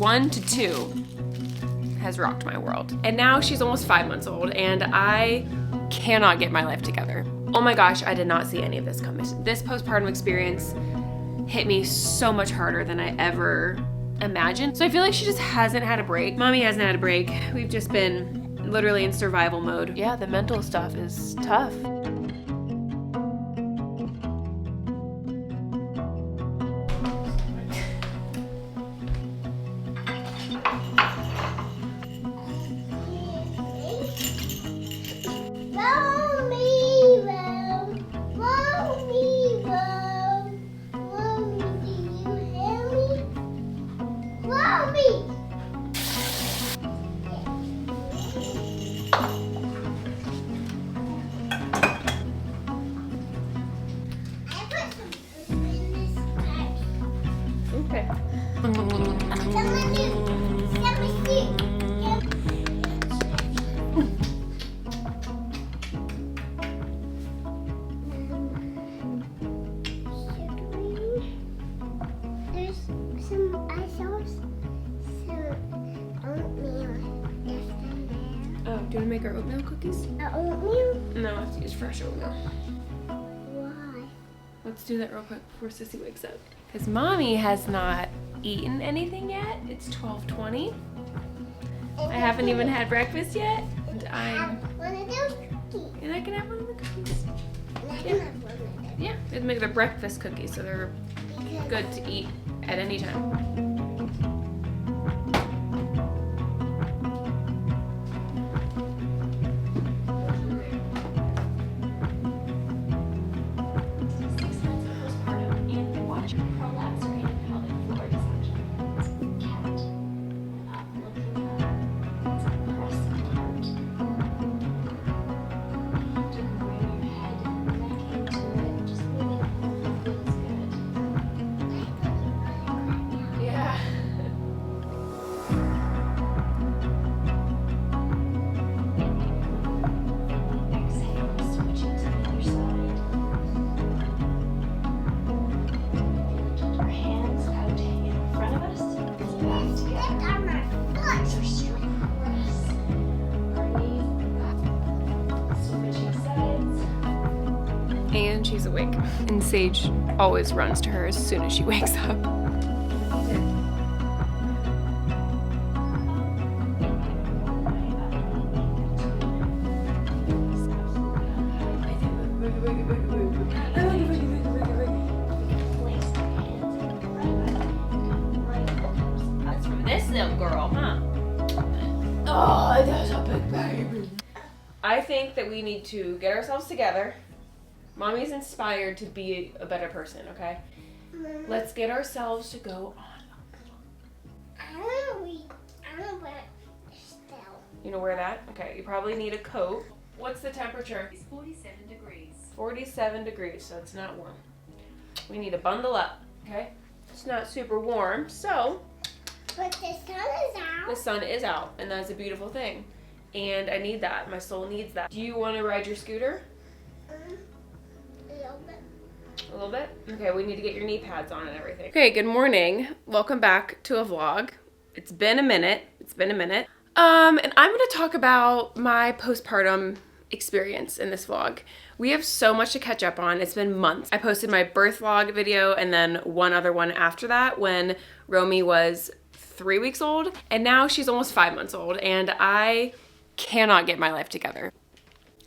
1 to 2 has rocked my world. And now she's almost 5 months old and I cannot get my life together. Oh my gosh, I did not see any of this coming. This postpartum experience hit me so much harder than I ever imagined. So I feel like she just hasn't had a break. Mommy hasn't had a break. We've just been literally in survival mode. Yeah, the mental stuff is tough. Okay. There's some, I saw some oatmeal left in there. Oh, do you want to make our oatmeal cookies? Oatmeal? No, I have to use fresh oatmeal. Why? Let's do that real quick before Sissy wakes up. Because Mommy has not eaten anything yet. It's 12:20. I haven't even had breakfast yet. And One of those cookies. and I can have one of the cookies. And I can have one of them. Yeah, it's make the breakfast cookies, so they're Because good to eat at any time. Yeah. Lift on my foot. And she's awake. And Sage always runs to her as soon as she wakes up. That's from this little girl, huh? Oh, that's a big baby. I think that we need to get ourselves together. Mommy's inspired to be a better person, okay? Let's get ourselves to go on. I don't wear still. You know where that? Okay, you probably need a coat. What's the temperature? It's 47 degrees. 47 degrees, so it's not warm. We need to bundle up, okay? It's not super warm, so But the sun is out. the sun is out, and that's a beautiful thing. And I need that. My soul needs that. Do you want to ride your scooter? A little bit. A little bit? Okay, we need to get your knee pads on and everything. Okay, good morning. Welcome back to a vlog. It's been a minute. And I'm gonna talk about my postpartum experience in this vlog. We have so much to catch up on. It's been months. I posted my birth vlog video and then one other one after that when Romy was 3 weeks old. And now she's almost 5 months old and I cannot get my life together.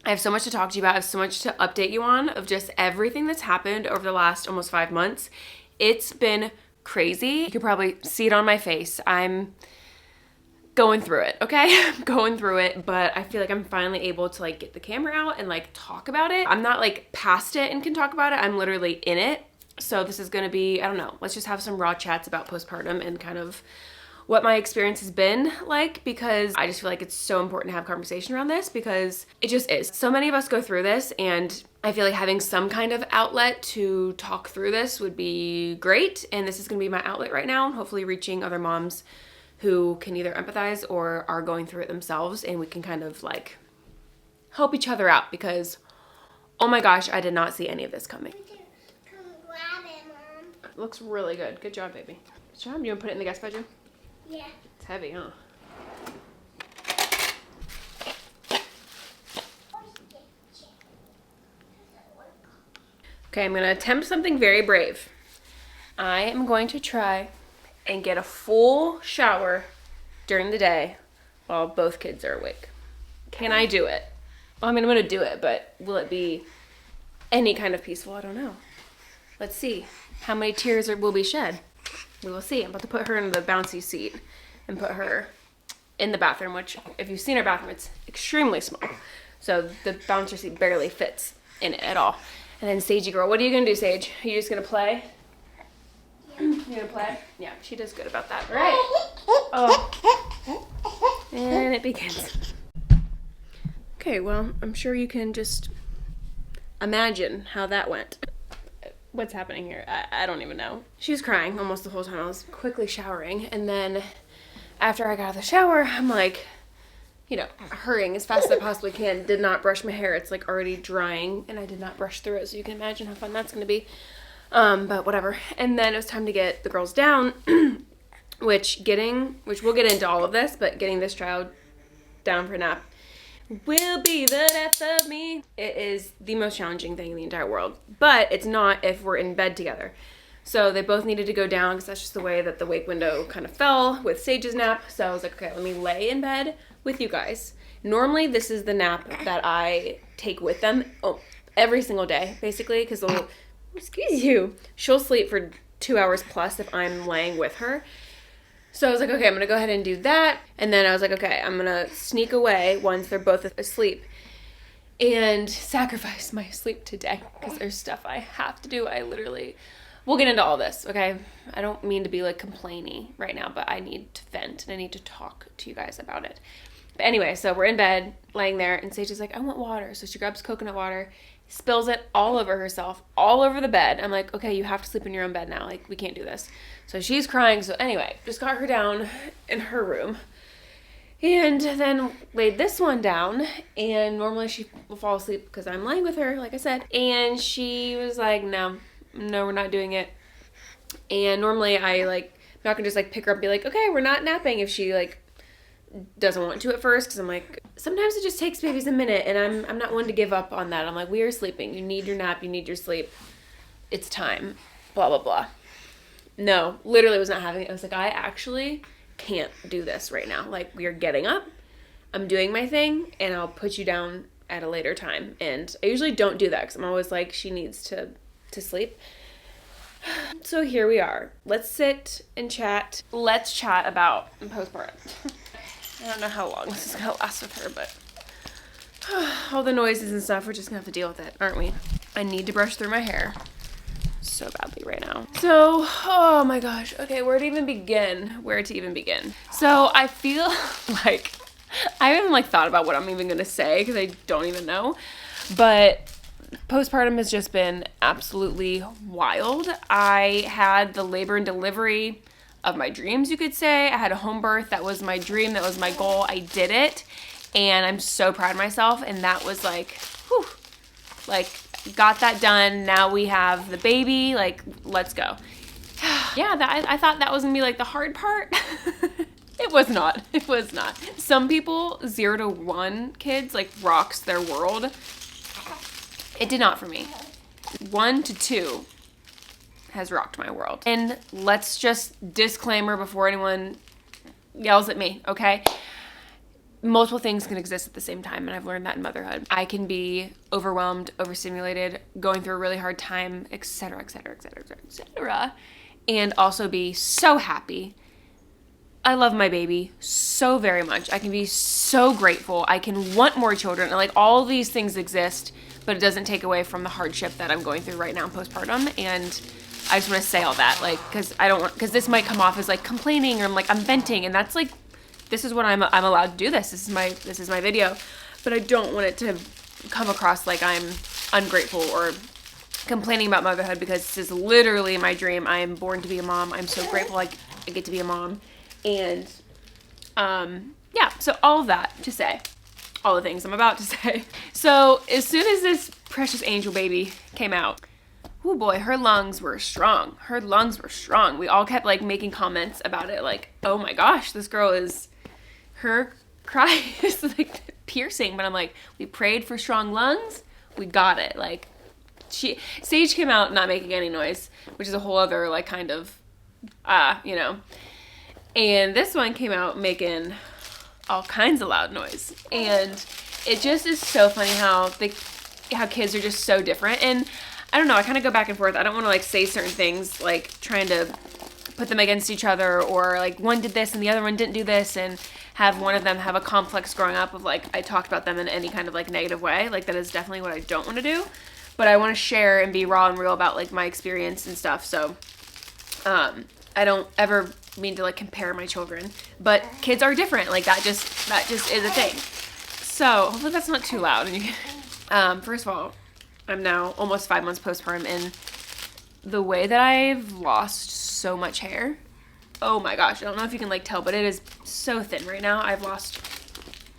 I have so much to talk to you about. I have so much to update you on of just everything that's happened over the last almost 5 months. It's been crazy. You can probably see it on my face. I'm going through it, okay? I'm going through it, but I feel like I'm finally able to like get the camera out and like talk about it. I'm not like past it and can talk about it. I'm literally in it. So this is gonna be, I don't know, let's just have some raw chats about postpartum and kind of what my experience has been like, because I just feel like it's so important to have conversation around this because it just is. So many of us go through this and I feel like having some kind of outlet to talk through this would be great. And this is gonna be my outlet right now and hopefully reaching other moms who can either empathize or are going through it themselves, and we can kind of like help each other out because, oh my gosh, I did not see any of this coming. Come grab it, Mom. It looks really good. Good job, baby. Good job. You want to put it in the guest bedroom? Yeah. It's heavy, huh? Okay, I'm gonna attempt something very brave. I am going to try and get a full shower during the day while both kids are awake. Can I do it? Well, I mean, I'm gonna do it, but will it be any kind of peaceful? I don't know. Let's see how many tears will be shed. We will see. I'm about to put her in the bouncy seat and put her in the bathroom, which if you've seen our bathroom, it's extremely small. So the bouncer seat barely fits in it at all. And then Sagey girl, what are you gonna do, Sage? Are you just gonna play? You gonna play? Yeah, she does good about that. All right. Oh. And it begins. Okay, well, I'm sure you can just imagine how that went. What's happening here? I don't even know. She was crying almost the whole time. I was quickly showering, and then after I got out of the shower, I'm like, you know, hurrying as fast as I possibly can. Did not brush my hair. It's like already drying, and I did not brush through it, so you can imagine how fun that's gonna be. But whatever. And then it was time to get the girls down, which we'll get into all of this, but getting this child down for a nap will be the death of me. It is the most challenging thing in the entire world, but it's not if we're in bed together. So they both needed to go down because that's just the way that the wake window kind of fell with Sage's nap. So I was like, okay, let me lay in bed with you guys. Normally this is the nap that I take with them every single day, basically, because they'll, excuse you, she'll sleep for 2 hours plus if I'm laying with her. So I was like, okay, I'm gonna go ahead and do that. And then I was like, okay, I'm gonna sneak away once they're both asleep and sacrifice my sleep today because there's stuff I have to do. We'll get into all this, okay? I don't mean to be like complaining right now, but I need to vent and I need to talk to you guys about it. But anyway, so we're in bed, laying there, and Sage is like, I want water. So she grabs coconut water, spills it all over herself, all over the bed. I'm like, okay, you have to sleep in your own bed now. Like, we can't do this. So she's crying. So anyway, just got her down in her room. And then laid this one down. And normally she will fall asleep because I'm laying with her, like I said. And she was like, no, we're not doing it. And normally I'm not gonna just like pick her up and be like, okay, we're not napping if she like doesn't want to at first, because I'm like, sometimes it just takes babies a minute, and I'm not one to give up on that. I'm like, we are sleeping. You need your nap. You need your sleep. It's time. Blah, blah, blah. No, literally was not having it. I was like, I actually can't do this right now. Like, we are getting up. I'm doing my thing, and I'll put you down at a later time. And I usually don't do that because I'm always like, she needs to sleep. So here we are. Let's sit and chat. Let's chat about postpartum. I don't know how long this is gonna last with her, but all the noises and stuff, we're just gonna have to deal with it, aren't we? I need to brush through my hair so badly right now. So, oh my gosh. Okay, where to even begin? So I feel like I haven't thought about what I'm even gonna say because I don't even know, but postpartum has just been absolutely wild. I had the labor and delivery of my dreams, you could say. I had a home birth. That was my dream. That was my goal. I did it. And I'm so proud of myself. And that was like, whew, like got that done. Now we have the baby. Like, let's go. Yeah, I thought that was gonna be like the hard part. It was not. It was not. Some people, 0 to 1 kids, like rocks their world. It did not for me. 1 to 2 has rocked my world. And let's just disclaimer before anyone yells at me, okay? Multiple things can exist at the same time, and I've learned that in motherhood. I can be overwhelmed, overstimulated, going through a really hard time, etc., etc., etc., etc., and also be so happy. I love my baby so very much. I can be so grateful. I can want more children. Like, all these things exist, but it doesn't take away from the hardship that I'm going through right now in postpartum. And I just want to say all that, like, because this might come off as like complaining or I'm venting, and that's like, this is what I'm allowed to do. This is my video, but I don't want it to come across like I'm ungrateful or complaining about motherhood, because this is literally my dream. I am born to be a mom. I'm so grateful I get to be a mom, and yeah. So all of that to say, all the things I'm about to say. So as soon as this precious angel baby came out, oh boy, her lungs were strong. Her lungs were strong. We all kept like making comments about it, like, oh my gosh, this girl is, her cry is like piercing. But I'm like, we prayed for strong lungs, we got it. Like, Sage came out not making any noise, which is a whole other like kind of, you know. And this one came out making all kinds of loud noise. And it just is so funny how kids are just so different. And I don't know, I kind of go back and forth. I don't want to like say certain things, like trying to put them against each other, or like one did this and the other one didn't do this, and have one of them have a complex growing up of like I talked about them in any kind of like negative way. Like that is definitely what I don't want to do. But I want to share and be raw and real about like my experience and stuff. So I don't ever mean to like compare my children, but kids are different. Like that just is a thing. So hopefully that's not too loud. And you can, first of all, I'm now almost 5 months postpartum, and the way that I've lost so much hair, oh my gosh, I don't know if you can like tell, but it is so thin right now. I've lost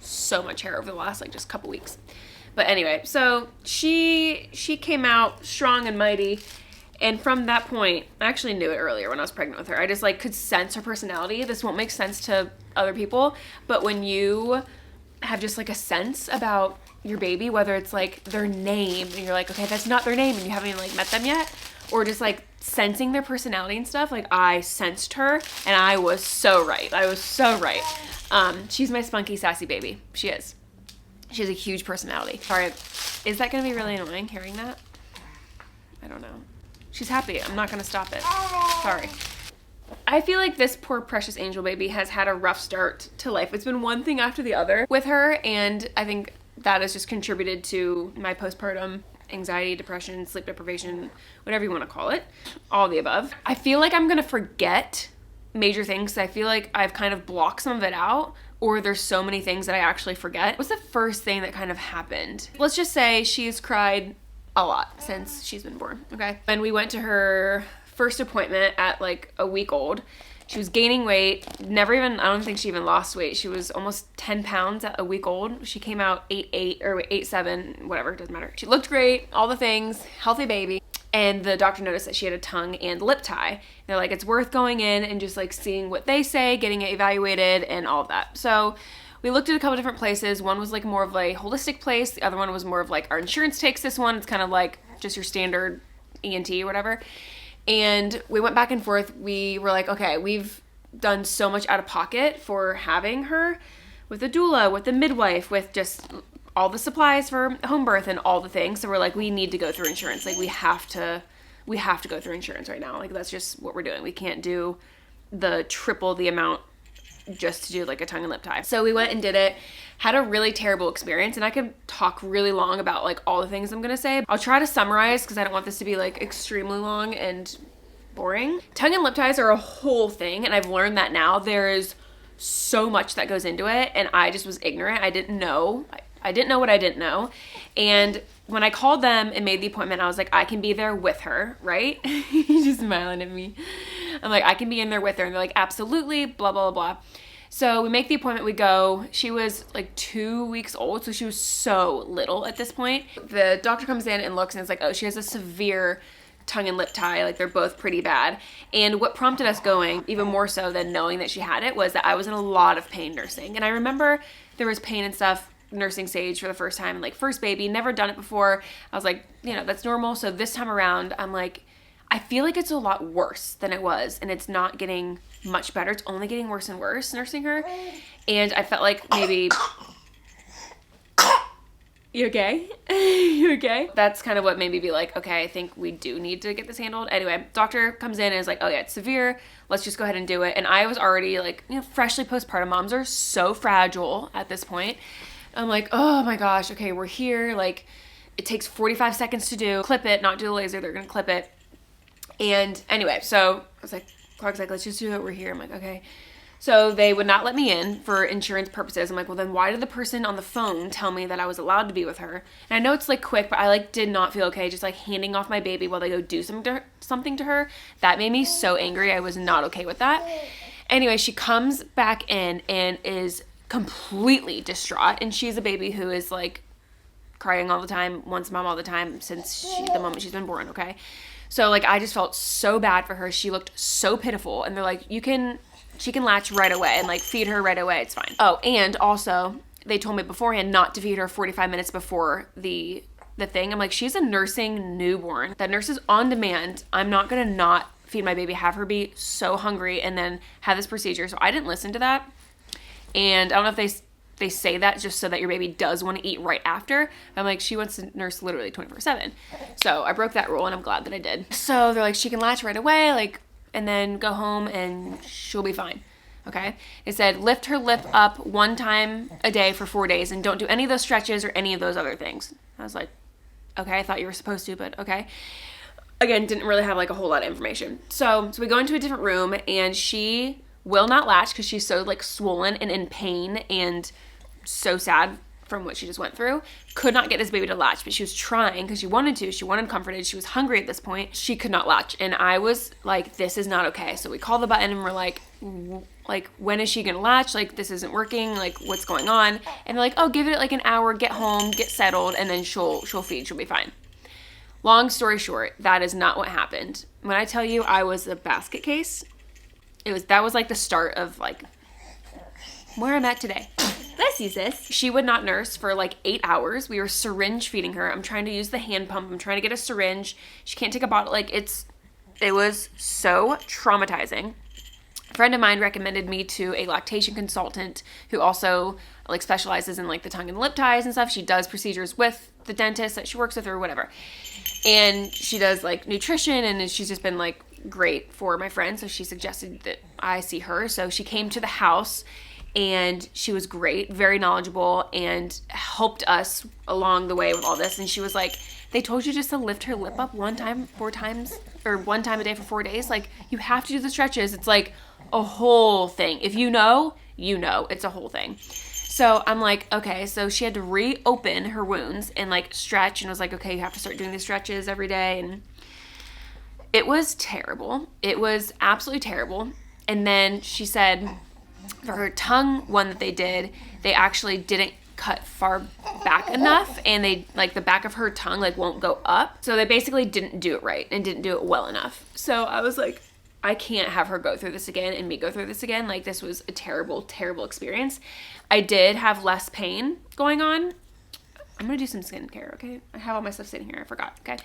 so much hair over the last like just couple weeks. But anyway, so she came out strong and mighty. And from that point, I actually knew it earlier when I was pregnant with her. I just like could sense her personality. This won't make sense to other people, but when you have just like a sense about your baby, whether it's like their name and you're like, okay, that's not their name and you haven't even like met them yet, or just like sensing their personality and stuff, like I sensed her and I was so right. I was so right. She's my spunky, sassy baby. She is. She has a huge personality. Sorry, is that gonna be really annoying hearing that? I don't know. She's happy. I'm not gonna stop it. Sorry. I feel like this poor precious angel baby has had a rough start to life. It's been one thing after the other with her, and I think that has just contributed to my postpartum anxiety, depression, sleep deprivation, whatever you want to call it, all the above. I feel like I'm gonna forget major things. I feel like I've kind of blocked some of it out, or there's so many things that I actually forget. What's the first thing that kind of happened? Let's just say she's cried a lot since she's been born, okay? And we went to her first appointment at like a week old. She was gaining weight, I don't think she even lost weight. She was almost 10 pounds at a week old. She came out 8'8" or 8'7", whatever, doesn't matter. She looked great, all the things, healthy baby. And the doctor noticed that she had a tongue and lip tie. They're like, it's worth going in and just like seeing what they say, getting it evaluated and all of that. So we looked at a couple different places. One was like more of a holistic place. The other one was more of like our insurance takes this one. It's kind of like just your standard ENT or whatever. And we went back and forth. We were like, okay, we've done so much out of pocket for having her with a doula, with a midwife, with just all the supplies for home birth and all the things. So we're like, we need to go through insurance. Like we have to go through insurance right now. Like that's just what we're doing. We can't do the triple the amount just to do like a tongue and lip tie. So we went and did it, had a really terrible experience, and I could talk really long about like all the things I'm gonna say. I'll try to summarize because I don't want this to be like extremely long and boring. Tongue and lip ties are a whole thing, and I've learned that now. There's so much that goes into it, and I just was ignorant. I didn't know what I didn't know. And when I called them and made the appointment, I was like, I can be there with her, right? He's just smiling at me. I'm like, I can be in there with her. And they're like, absolutely, blah, blah, blah. So we make the appointment, we go. She was like 2 weeks old, so she was so little at this point. The doctor comes in and looks and it's like, oh, she has a severe tongue and lip tie. Like they're both pretty bad. And what prompted us going, even more so than knowing that she had it, was that I was in a lot of pain nursing. And I remember there was pain and stuff nursing Sage for the first time, like first baby, never done it before. I was like, you know, that's normal. So this time around, I'm like, I feel like it's a lot worse than it was, and it's not getting much better. It's only getting worse and worse nursing her. And I felt like maybe, you okay? You okay? That's kind of what made me be like, okay, I think we do need to get this handled. Anyway, doctor comes in and is like, oh yeah, it's severe. Let's just go ahead and do it. And I was already like, you know, freshly postpartum. Moms are so fragile at this point. I'm like, oh my gosh, okay, we're here. Like, it takes 45 seconds to do. Clip it, not do the laser. They're going to clip it. And anyway, so I was like, Clark's like, let's just do it. We're here. I'm like, okay. So they would not let me in for insurance purposes. I'm like, well, then why did the person on the phone tell me that I was allowed to be with her? And I know it's like quick, but I like did not feel okay just like handing off my baby while they go do something to her. That made me so angry. I was not okay with that. Anyway, she comes back in and is completely distraught, and she's a baby who is like crying all the time, wants mom all the time since the moment she's been born, okay? So like I just felt so bad for her. She looked so pitiful, and they're like, she can latch right away and like feed her right away. It's fine. Oh, and also they told me beforehand not to feed her 45 minutes before the thing. I'm like, she's a nursing newborn. That nurse is on demand. I'm not gonna not feed my baby, have her be so hungry, and then have this procedure. So I didn't listen to that. And I don't know if they say that just so that your baby does want to eat right after. I'm like, she wants to nurse literally 24/7. So I broke that rule, and I'm glad that I did. So they're like, she can latch right away, like, and then go home and she'll be fine. Okay. It said, lift her lip up 1 time a day for 4 days and don't do any of those stretches or any of those other things. I was like, okay, I thought you were supposed to, but okay. Again, didn't really have like a whole lot of information. So we go into a different room, and she will not latch because she's so like swollen and in pain and so sad from what she just went through. Could not get this baby to latch, but she was trying because she wanted to. She wanted comforted. She was hungry at this point. She could not latch. And I was like, this is not okay. So we call the button and we're like, when is she gonna latch? Like, this isn't working. Like, what's going on? And they're like, oh, give it like an hour, get home, get settled, and then she'll feed. She'll be fine. Long story short, that is not what happened. When I tell you I was a basket case, that was like the start of like where I'm at today. Bless you, sis. She would not nurse for like 8 hours. We were syringe feeding her. I'm trying to use the hand pump. I'm trying to get a syringe. She can't take a bottle. Like it was so traumatizing. A friend of mine recommended me to a lactation consultant who also like specializes in like the tongue and lip ties and stuff. She does procedures with the dentist that she works with or whatever. And she does like nutrition, and she's just been like great for my friend. So she suggested that I see her. So she came to the house, and she was great, very knowledgeable, and helped us along the way with all this. And she was like, they told you just to lift her lip up 1 time, 4 times, or 1 time a day for 4 days. Like, you have to do the stretches. It's like a whole thing. If you know, it's a whole thing. So I'm like, okay, so she had to reopen her wounds and like stretch, and was like, okay, you have to start doing these stretches every day. And it was terrible. It was absolutely terrible. And then she said for her tongue one that they did, they actually didn't cut far back enough, and they like the back of her tongue like won't go up. So they basically didn't do it right and didn't do it well enough. So I was like, I can't have her go through this again and me go through this again. Like, this was a terrible, terrible experience. I did have less pain going on. I'm going to do some skincare, okay? I have all my stuff sitting here. I forgot, okay?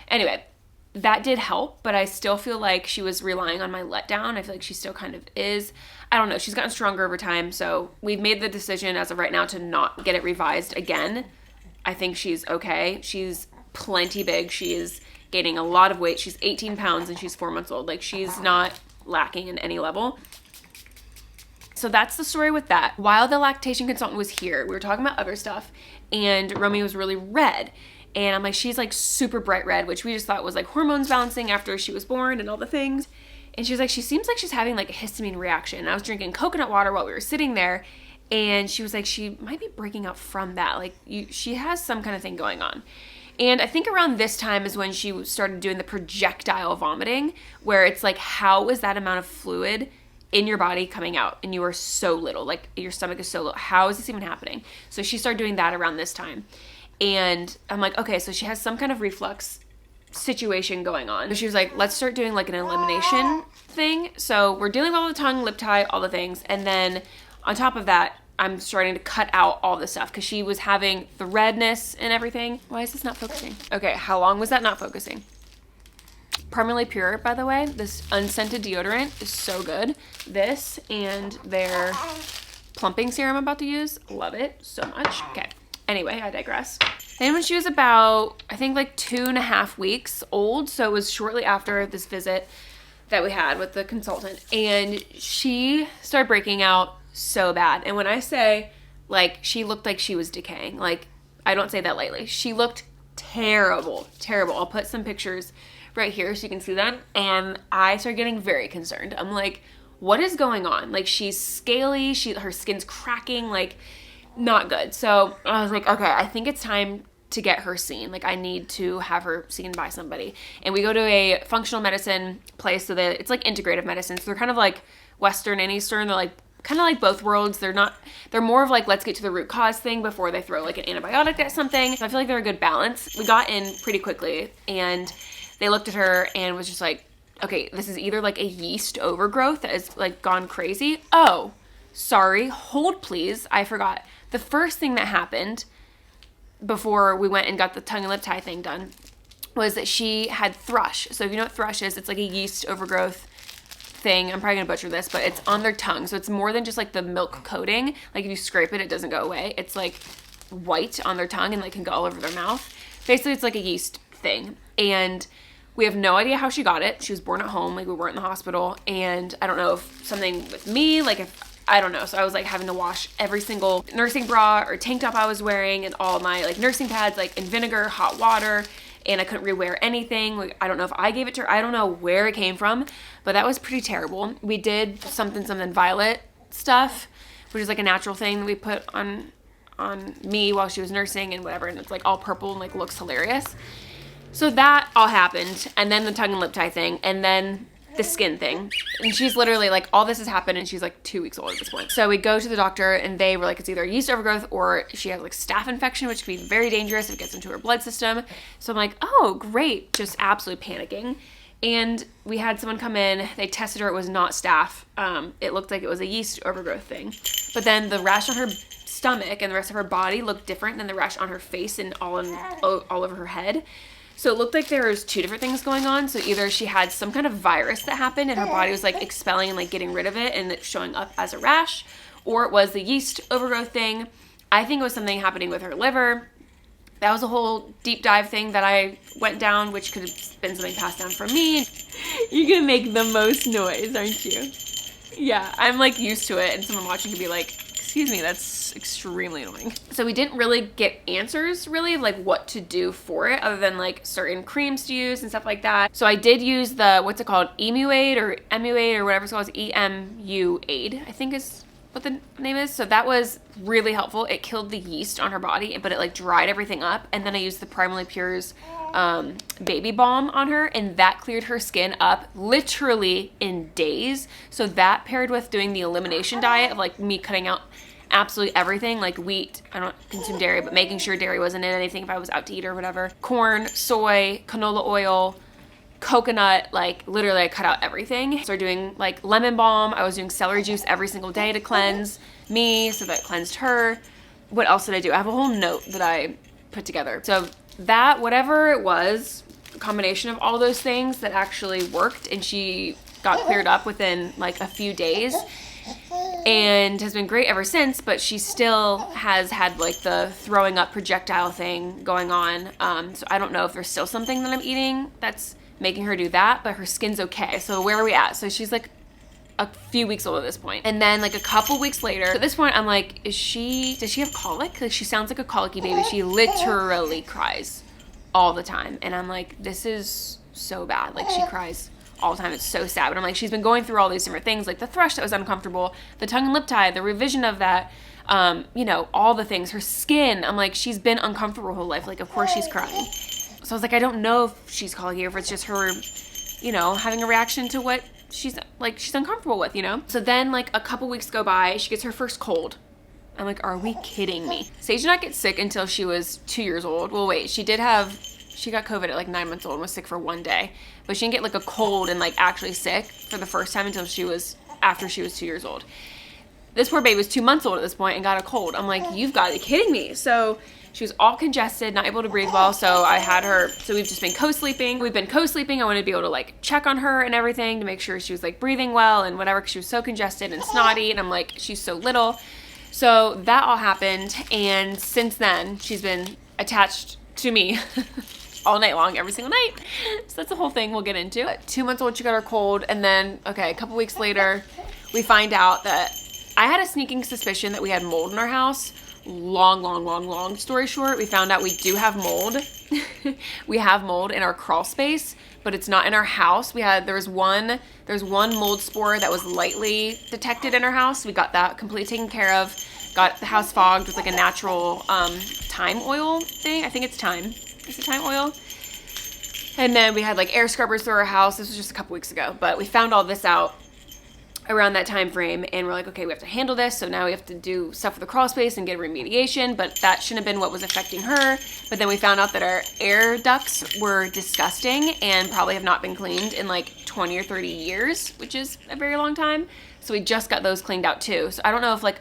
Anyway, that did help, but I still feel like she was relying on my letdown. I feel like she still kind of is. I don't know. She's gotten stronger over time, so we've made the decision as of right now to not get it revised again. I think she's okay. She's plenty big. She is gaining a lot of weight. She's 18 pounds and she's 4 months old. Like, she's not lacking in any level. So that's the story with that. While the lactation consultant was here, we were talking about other stuff, and Romy was really red. And I'm like, she's like super bright red, which we just thought was like hormones balancing after she was born and all the things. And she was like, she seems like she's having like a histamine reaction. And I was drinking coconut water while we were sitting there, and she was like, she might be breaking out from that. Like, she has some kind of thing going on. And I think around this time is when she started doing the projectile vomiting, where it's like, how is that amount of fluid in your body coming out? And you are so little, like your stomach is so little. How is this even happening? So she started doing that around this time. And I'm like, okay, so she has some kind of reflux situation going on. So she was like, let's start doing like an elimination thing. So we're dealing with all the tongue, lip tie, all the things. And then on top of that, I'm starting to cut out all this stuff because she was having the redness and everything. Why is this not focusing? Okay, how long was that not focusing? PRIMALLY Pure, by the way, this unscented deodorant is so good. This and their plumping serum I'm about to use, love it so much. Okay, anyway, I digress. Then when she was about, I think like 2.5 weeks old, so it was shortly after this visit that we had with the consultant, and she started breaking out so bad. And when I say, like, she looked like she was decaying, like, I don't say that lightly. She looked terrible, terrible. I'll put some pictures right here so you can see them. And I started getting very concerned. I'm like, what is going on? Like, she's scaly, her skin's cracking, like, not good. So I was like, okay, I think it's time to get her seen. Like, I need to have her seen by somebody. And we go to a functional medicine place, so that it's like integrative medicine. So they're kind of like Western and Eastern. They're like kind of like both worlds. They're more of like, let's get to the root cause thing before they throw like an antibiotic at something. So I feel like they're a good balance. We got in pretty quickly, and they looked at her and was just like, okay, this is either like a yeast overgrowth that has like gone crazy. Oh, sorry, hold please, I forgot. The first thing that happened before we went and got the tongue and lip tie thing done was that she had thrush. So if you know what thrush is, it's like a yeast overgrowth thing. I'm probably gonna butcher this, but it's on their tongue. So it's more than just like the milk coating. Like if you scrape it, it doesn't go away. It's like white on their tongue and like can go all over their mouth. Basically, it's like a yeast thing. And we have no idea how she got it. She was born at home, like we weren't in the hospital. And I don't know if something with me, like if, I don't know. So I was like having to wash every single nursing bra or tank top I was wearing and all my like nursing pads like in vinegar, hot water, and I couldn't rewear anything. Like I don't know if I gave it to her. I don't know where it came from, but that was pretty terrible. We did something violet stuff, which is like a natural thing that we put on me while she was nursing and whatever, and it's like all purple and like looks hilarious. So that all happened, and then the tongue and lip tie thing, and then the skin thing. And she's literally like, all this has happened and she's like 2 weeks old at this point. So we go to the doctor and they were like, it's either yeast overgrowth or she has like staph infection, which can be very dangerous if it gets into her blood system. So I'm like, oh great, just absolutely panicking. And we had someone come in, they tested her, it was not staph. It looked like it was a yeast overgrowth thing. But then the rash on her stomach and the rest of her body looked different than the rash on her face and all over her head. So it looked like there was two different things going on. So either she had some kind of virus that happened and her body was like expelling and like getting rid of it and it's showing up as a rash, or it was the yeast overgrowth thing. I think it was something happening with her liver. That was a whole deep dive thing that I went down, which could have been something passed down from me. You're gonna make the most noise, aren't you? Yeah, I'm like used to it, and someone watching could be like, excuse me, that's extremely annoying. So we didn't really get answers really of like what to do for it other than like certain creams to use and stuff like that. So I did use the, what's it called? Emuade or Emuade or whatever it's called. EMU-aid, I think is what the name is. So that was really helpful. It killed the yeast on her body, but it like dried everything up. And then I used the PRIMALLY Pure's baby balm on her, and that cleared her skin up literally in days. So that paired with doing the elimination diet of like me cutting out absolutely everything, like wheat, I don't consume dairy, but making sure dairy wasn't in anything if I was out to eat or whatever, corn, soy, canola oil, coconut, like literally I cut out everything. Started doing like lemon balm. I was doing celery juice every single day to cleanse me, so that cleansed her. What else did I do? I have a whole note that I put together. So that, whatever it was, a combination of all those things that actually worked, and she got cleared up within like a few days and has been great ever since, but she still has had like the throwing up projectile thing going on. So I don't know if there's still something that I'm eating that's making her do that, but her skin's okay. So where are we at? So she's like a few weeks old at this point. And then like a couple weeks later, at this point I'm like, does she have colic? Like she sounds like a colicky baby. She literally cries all the time. And I'm like, this is so bad. Like she cries all the time. It's so sad. But I'm like, she's been going through all these different things, like the thrush that was uncomfortable, the tongue and lip tie, the revision of that, you know, all the things, her skin. I'm like, she's been uncomfortable her whole life. Like, of course she's crying. So I was like, I don't know if she's colicky or if it's just her, you know, having a reaction to what she's uncomfortable with, you know? So then like a couple weeks go by, she gets her first cold. I'm like, are we kidding me? Sage did not get sick until she was 2 years old. Well, wait, she got COVID at like 9 months old and was sick for one day, but she didn't get like a cold and like actually sick for the first time until after she was 2 years old. This poor baby was 2 months old at this point and got a cold. I'm like, you've got to be kidding me. So she was all congested, not able to breathe well. So I had her, so we've just been co-sleeping. We've been co-sleeping. I wanted to be able to like check on her and everything to make sure she was like breathing well and whatever, because she was so congested and snotty. And I'm like, she's so little. So that all happened. And since then, she's been attached to me all night long, every single night. So that's a whole thing we'll get into. At 2 months old, she got her cold. And then, okay, a couple weeks later, we find out that I had a sneaking suspicion that we had mold in our house. Long story short, we found out we do have mold. We have mold in our crawl space, but it's not in our house. There's one mold spore that was lightly detected in our house. We got that completely taken care of. Got the house fogged with like a natural thyme oil thing. I think it's thyme. Is it thyme oil? And then we had like air scrubbers through our house. This was just a couple weeks ago, but we found all this out around that time frame, and we're like, okay, we have to handle this, so now we have to do stuff with the crawl space and get remediation, but that shouldn't have been what was affecting her. But then we found out that our air ducts were disgusting and probably have not been cleaned in like 20 or 30 years, which is a very long time. So we just got those cleaned out too. So I don't know if like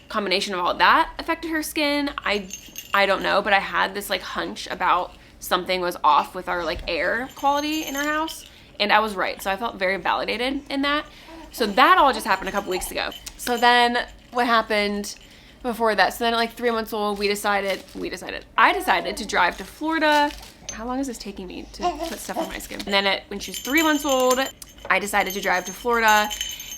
combination of all that affected her skin. I don't know, but I had this like hunch about something was off with our like air quality in our house, and I was right. So I felt very validated in that. So that all just happened a couple weeks ago. So then what happened before that? So then at like 3 months old, I decided to drive to Florida. How long is this taking me to put stuff on my skin? And then when she was 3 months old, I decided to drive to Florida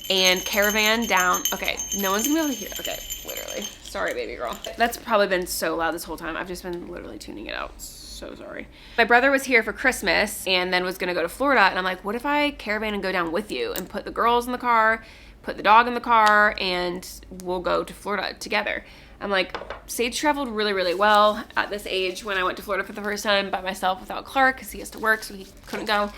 and caravan down. Okay, no one's gonna be able to hear. Okay, literally. Sorry, baby girl. That's probably been so loud this whole time. I've just been literally tuning it out. So sorry. My brother was here for Christmas and then was gonna go to Florida, and I'm like, what if I caravan and go down with you and put the girls in the car, put the dog in the car, and we'll go to Florida together. I'm like, Sage traveled really, really well at this age when I went to Florida for the first time by myself without Clark because he has to work, so he couldn't go.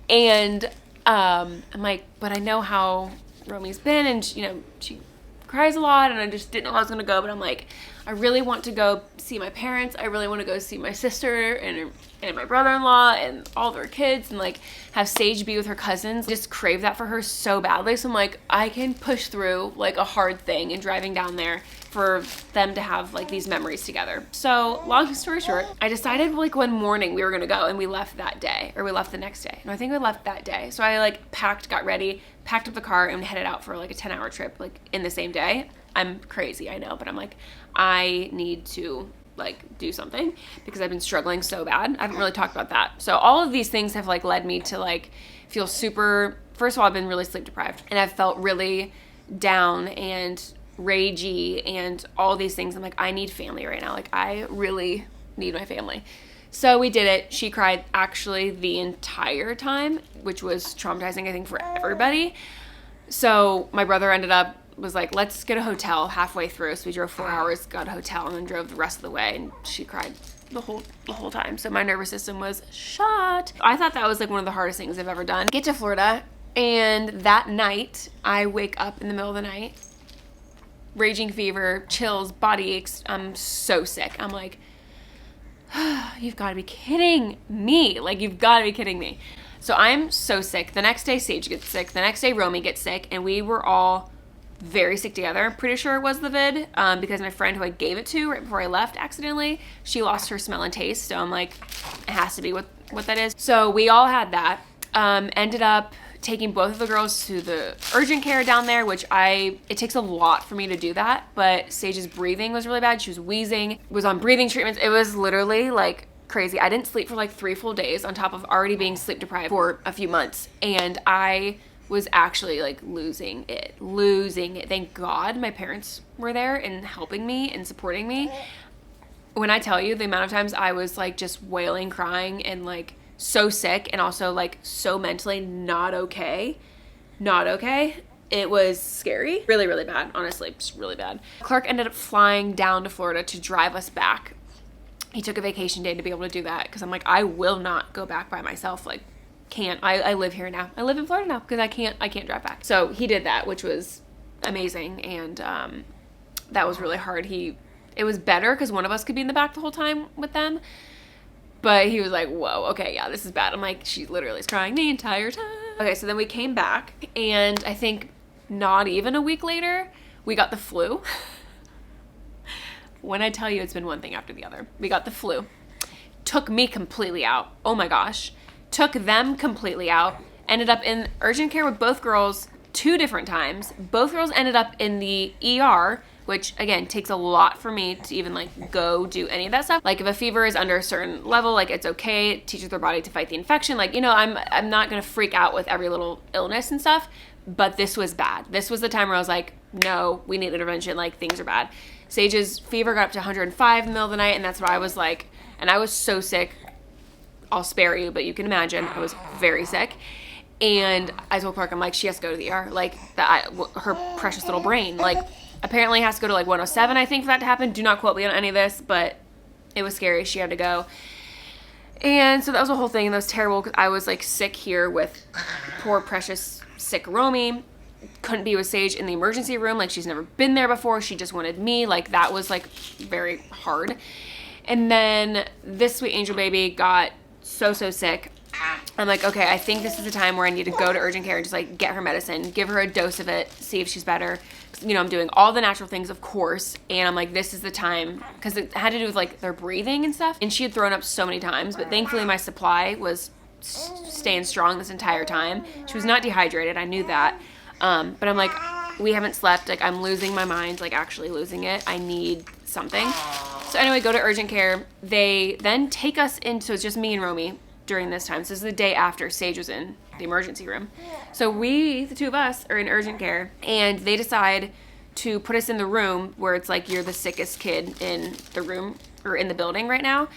And I'm like, but I know how Romy's been, and you know, she cries a lot, and I just didn't know how I was gonna go. But I'm like, I really want to go see my parents. I really want to go see my sister and my brother-in-law and all their kids, and like have Sage be with her cousins. I just crave that for her so badly. So I'm like, I can push through like a hard thing and driving down there for them to have like these memories together. So long story short, I decided like one morning we were gonna go, and we left that day, or we left the next day. No, I think we left that day. So I like packed, got ready, packed up the car, and headed out for like a 10-hour trip like in the same day. I'm crazy, I know, but I'm like, I need to like do something because I've been struggling so bad. I haven't really talked about that. So all of these things have like led me to like feel super, first of all, I've been really sleep deprived, and I've felt really down and ragey and all these things. I'm like, I need family right now. Like I really need my family. So we did it. She cried actually the entire time, which was traumatizing, I think, for everybody. So my brother was like, let's get a hotel halfway through. So we drove 4 hours, got a hotel, and then drove the rest of the way, and she cried the whole time. So my nervous system was shot. I thought that was like one of the hardest things I've ever done. Get to Florida, and that night I wake up in the middle of the night, raging fever, chills, body aches. I'm so sick. I'm like, you've got to be kidding me. Like, you've got to be kidding me. So I'm so sick. The next day Sage gets sick. The next day Romy gets sick, and we were all very sick together. I'm pretty sure it was the vid because my friend who I gave it to right before I left accidentally, she lost her smell and taste. So I'm like, it has to be what that is. So we all had that. Ended up taking both of the girls to the urgent care down there, which it takes a lot for me to do that, but Sage's breathing was really bad. She was wheezing, was on breathing treatments. It was literally like crazy. I didn't sleep for like 3 full days on top of already being sleep deprived for a few months, and I was actually like losing it. Thank God my parents were there and helping me and supporting me. When I tell you the amount of times I was like just wailing, crying, and like so sick, and also like so mentally not okay, it was scary. Really, really bad, honestly, just really bad. Clark ended up flying down to Florida to drive us back. He took a vacation day to be able to do that because I'm like, I will not go back by myself. Like, can't. I live here now. I live in Florida now because I can't drive back. So he did that, which was amazing, and that was really hard. It was better because one of us could be in the back the whole time with them, but he was like, whoa, okay, yeah, this is bad. I'm like, she literally is crying the entire time. Okay, so then we came back, and I think not even a week later, we got the flu. When I tell you it's been one thing after the other. We got the flu. Took me completely out. Oh my gosh. Took them completely out. Ended up in urgent care with both girls 2 different times. Both girls ended up in the ER, which again takes a lot for me to even like go do any of that stuff. Like if a fever is under a certain level, like it's okay. It teaches their body to fight the infection. Like, you know, I'm not gonna freak out with every little illness and stuff, but this was bad. This was the time where I was like, no, we need intervention. Like things are bad. Sage's fever got up to 105 in the middle of the night, and that's what I was like, and I was so sick. I'll spare you, but you can imagine I was very sick. And I told Clark, I'm like, she has to go to the ER. Like her precious little brain, like apparently has to go to like 107, I think, for that to happen. Do not quote me on any of this, but it was scary. She had to go. And so that was the whole thing. And that was terrible because I was like sick here with poor, precious, sick Romy. couldn't be with Sage in the emergency room. Like, she's never been there before. She just wanted me. Like, that was like very hard. And then this sweet angel baby got so sick. I'm like, okay, I think this is the time where I need to go to urgent care and just like get her medicine, give her a dose of it, see if she's better. You know, I'm doing all the natural things, of course. And I'm like, this is the time, because it had to do with like their breathing and stuff. And she had thrown up so many times, but thankfully my supply was staying strong this entire time. She was not dehydrated. I knew that. But I'm like, we haven't slept. Like, I'm losing my mind, like actually losing it. I need something. So anyway, go to urgent care. They then take us in. So it's just me and Romy during this time. So this is the day after Sage was in the emergency room. So we, the two of us, are in urgent care, and they decide to put us in the room where it's like you're the sickest kid in the room or in the building right now.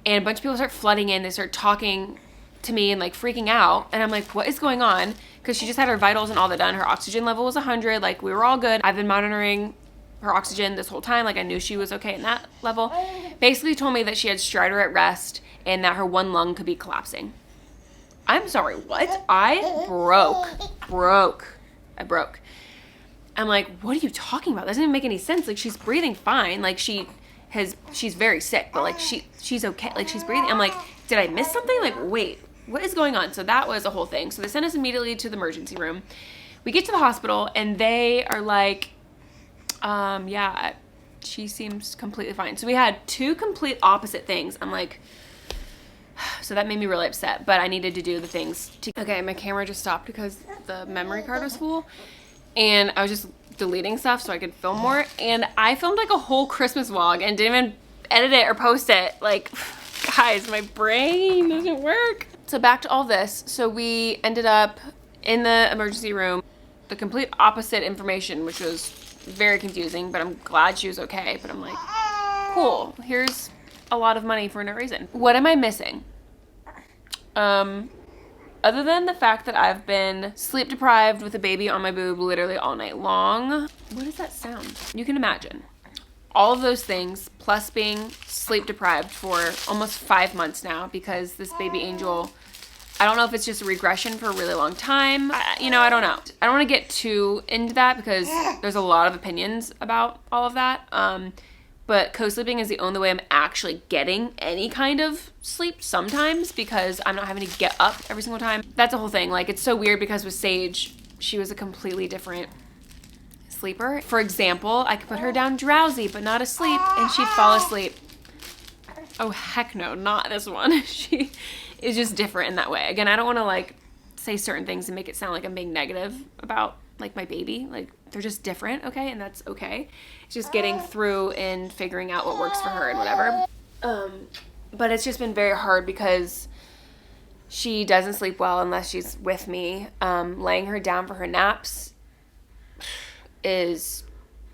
And a bunch of people start flooding in. They start talking to me and like freaking out. And I'm like, what is going on? Because she just had her vitals and all that done. Her oxygen level was 100. Like, we were all good. I've been monitoring her oxygen this whole time. Like, I knew she was okay in that level. Basically told me that she had stridor at rest and that her one lung could be collapsing. I'm sorry, what? I broke. I'm like, what are you talking about? That doesn't even make any sense. Like, she's breathing fine. Like, she's very sick, but like she's okay. Like, she's breathing. I'm like, did I miss something? Like, wait, what is going on? So that was a whole thing. So they sent us immediately to the emergency room. We get to the hospital and they are like, yeah, she seems completely fine. So we had two complete opposite things. I'm like, so that made me really upset, but I needed to do the things. Okay, my camera just stopped because the memory card was full, and I was just deleting stuff so I could film more, and I filmed like a whole Christmas vlog and didn't even edit it or post it. Like, guys, my brain doesn't work. So back to all this. So we ended up in the emergency room, the complete opposite information, which was very confusing, but I'm glad she was okay. But I'm like, cool, here's a lot of money for no reason. What am I missing? Other than the fact that I've been sleep deprived with a baby on my boob literally all night long. What does that sound? You can imagine. All of those things, plus being sleep deprived for almost 5 months now because this baby angel, I don't know if it's just a regression for a really long time. I don't know. I don't want to get too into that because there's a lot of opinions about all of that. But co-sleeping is the only way I'm actually getting any kind of sleep sometimes because I'm not having to get up every single time. That's a whole thing. Like, it's so weird because with Sage, she was a completely different sleeper. For example, I could put her down drowsy but not asleep and she'd fall asleep. Oh, heck no, not this one. She is just different in that way. Again, I don't want to like say certain things and make it sound like I'm being negative about like my baby. Like, they're just different, okay? And that's okay. It's just getting through and figuring out what works for her and whatever. But it's just been very hard because she doesn't sleep well unless she's with me. Laying her down for her naps is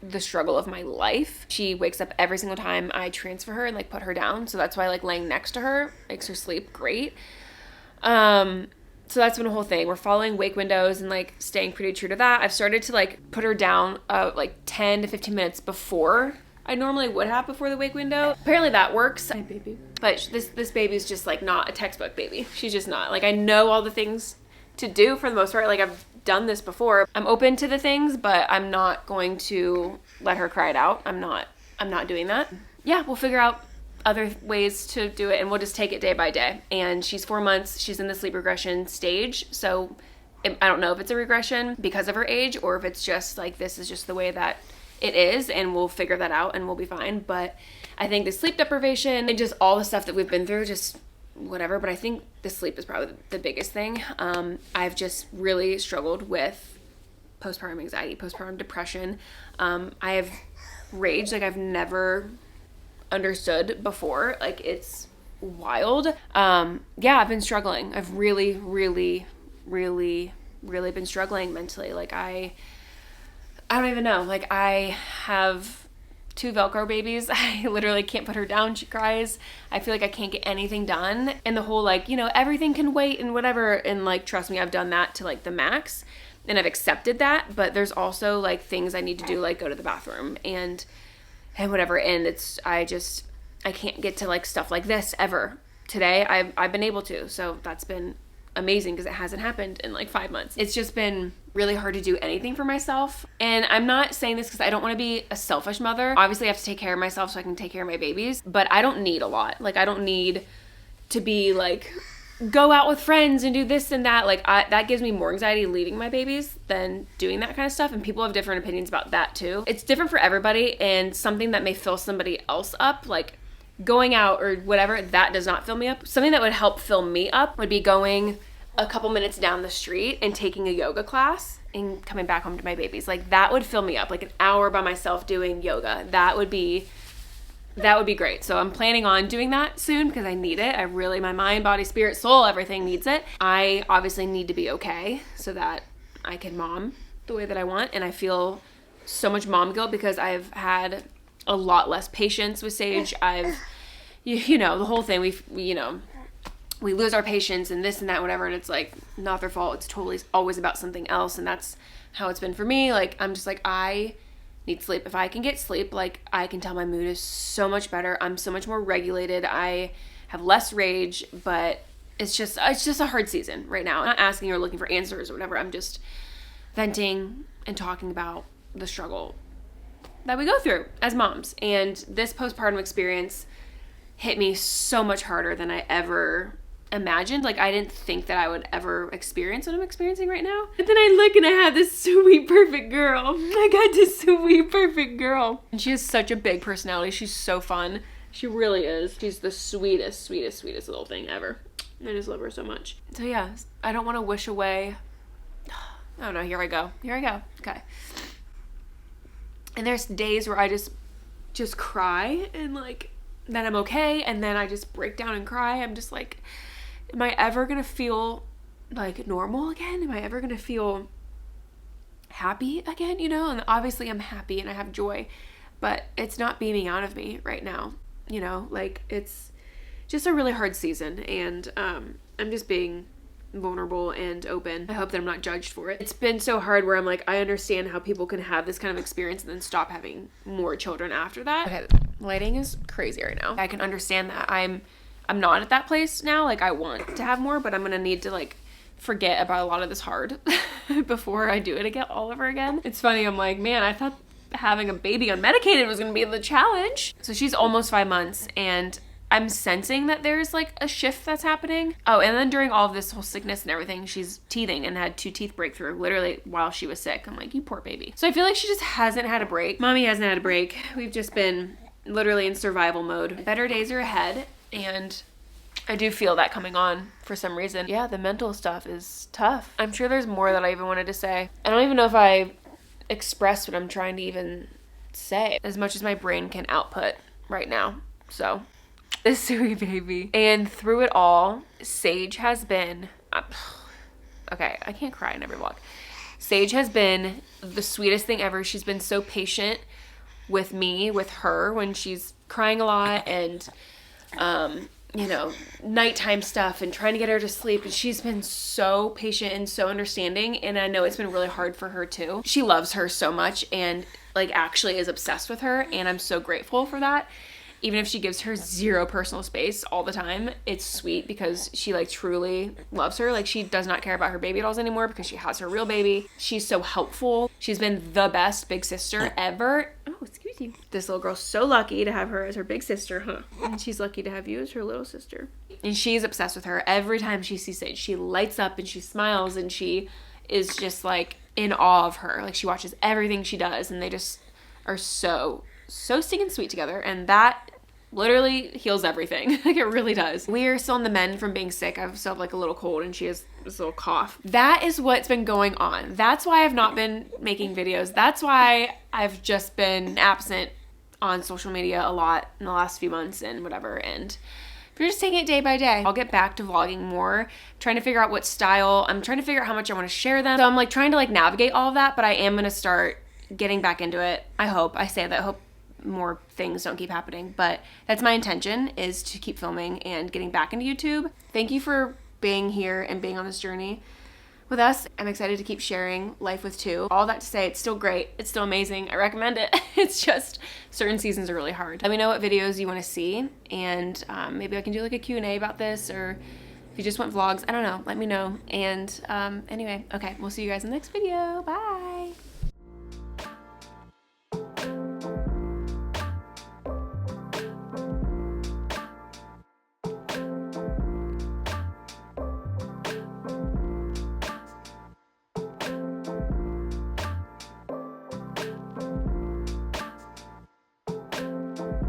the struggle of my life. She wakes up every single time I transfer her and like put her down. So that's why like laying next to her makes her sleep great. So that's been a whole thing. We're following wake windows and like staying pretty true to that. I've started to like put her down like 10 to 15 minutes before I normally would have before the wake window. Apparently that works. Hi, baby. But this baby's just like not a textbook baby. She's just not. Like, I know all the things to do for the most part. Like, I've done this before. I'm open to the things, but I'm not going to let her cry it out. I'm not doing that. Yeah, we'll figure out other ways to do it and we'll just take it day by day. And she's 4 months. She's in the sleep regression stage. So I don't know if it's a regression because of her age or if it's just like, this is just the way that it is, and we'll figure that out and we'll be fine. But I think the sleep deprivation and just all the stuff that we've been through, just whatever. But I think the sleep is probably the biggest thing. I've just really struggled with postpartum anxiety, postpartum depression. I have rage like I've never understood before. Like, it's wild. Yeah, I've been struggling. I've really been struggling mentally. Like, I don't even know. Like, I have 2 Velcro babies. I literally can't put her down. She cries. I feel like I can't get anything done. And the whole like, everything can wait and whatever. And like, trust me, I've done that to like the max and I've accepted that. But there's also like things I need to do, like go to the bathroom and whatever. And I can't get to like stuff like this ever. Today I've been able to. So that's been amazing because it hasn't happened in like 5 months. It's just been really hard to do anything for myself. And I'm not saying this because I don't want to be a selfish mother. Obviously, I have to take care of myself so I can take care of my babies, but I don't need a lot. Like, I don't need to be like, go out with friends and do this and that. Like, that gives me more anxiety leaving my babies than doing that kind of stuff. And people have different opinions about that too. It's different for everybody, and something that may fill somebody else up, like going out or whatever, that does not fill me up. Something that would help fill me up would be going a couple minutes down the street and taking a yoga class and coming back home to my babies. Like, that would fill me up. Like, an hour by myself doing yoga. That would be great. So I'm planning on doing that soon because I need it. My mind, body, spirit, soul, everything needs it. I obviously need to be okay so that I can mom the way that I want. And I feel so much mom guilt because I've had a lot less patience with Sage. You know, the whole thing, we lose our patience and this and that, whatever. And it's like, not their fault. It's totally always about something else. And that's how it's been for me. Like, I'm just like, I need sleep. If I can get sleep, like, I can tell my mood is so much better. I'm so much more regulated. I have less rage, but it's just a hard season right now. I'm not asking or looking for answers or whatever. I'm just venting and talking about the struggle that we go through as moms. And this postpartum experience hit me so much harder than I ever imagined. Like, I didn't think that I would ever experience what I'm experiencing right now. And then I look and I have this sweet, perfect girl. I got this sweet, perfect girl. And she has such a big personality. She's so fun. She really is. She's the sweetest, sweetest, sweetest little thing ever. I just love her so much. So yeah, I don't want to wish away. Oh no, here I go. Okay. And there's days where I just cry and like, then I'm okay. And then I just break down and cry. I'm just like, am I ever going to feel like normal again? Am I ever going to feel happy again? You know, and obviously I'm happy and I have joy, but it's not beaming out of me right now. You know, like, it's just a really hard season, and I'm just being vulnerable and open. I hope that I'm not judged for it. It's been so hard where I'm like, I understand how people can have this kind of experience and then stop having more children after that. Okay, lighting is crazy right now. I can understand that. I'm not at that place now. Like, I want to have more, but I'm gonna need to like forget about a lot of this hard before I do it again all over again. It's funny, I'm like, man, I thought having a baby unmedicated was gonna be the challenge. So she's almost 5 months, and I'm sensing that there's like a shift that's happening. Oh, and then during all of this whole sickness and everything, she's teething and had 2 teeth break through literally while she was sick. I'm like, you poor baby. So I feel like she just hasn't had a break. Mommy hasn't had a break. We've just been literally in survival mode. Better days are ahead, and I do feel that coming on for some reason. Yeah, the mental stuff is tough. I'm sure there's more that I even wanted to say. I don't even know if I expressed what I'm trying to even say as much as my brain can output right now. So, this sweet baby. And through it all, Sage has been, okay, I can't cry in every vlog. Sage has been the sweetest thing ever. She's been so patient with me, with her, when she's crying a lot and, you know, nighttime stuff and trying to get her to sleep. And she's been so patient and so understanding. And I know it's been really hard for her too. She loves her so much and like actually is obsessed with her. And I'm so grateful for that. Even if she gives her 0 personal space all the time, it's sweet because she like truly loves her. Like, she does not care about her baby dolls anymore because she has her real baby. She's so helpful. She's been the best big sister ever. Oh, excuse you. This little girl's so lucky to have her as her big sister, huh? And she's lucky to have you as her little sister. And she's obsessed with her. Every time she sees Sage, she lights up and she smiles and she is just like in awe of her. Like, she watches everything she does and they just are so stinking sweet together. And that literally heals everything. Like, it really does. We are still on the mend from being sick. I still have like a little cold and she has this little cough. That is what's been going on. That's why I've not been making videos. That's why I've just been absent on social media a lot in the last few months and whatever. And we're just taking it day by day. I'll get back to vlogging more, trying to figure out what style. I'm trying to figure out how much I want to share them. So I'm like trying to like navigate all of that, but I am going to start getting back into it. I hope. I say that. I hope more things don't keep happening, but that's my intention, is to keep filming and getting back into YouTube. Thank you for being here and being on this journey with us. I'm excited to keep sharing life with 2. All that to say, it's still great. It's still amazing. I recommend it. It's just certain seasons are really hard. Let me know what videos you want to see, and maybe I can do like a Q&A about this, or If you just want vlogs, I don't know, let me know. And anyway, okay, we'll see you guys in the next video. Bye.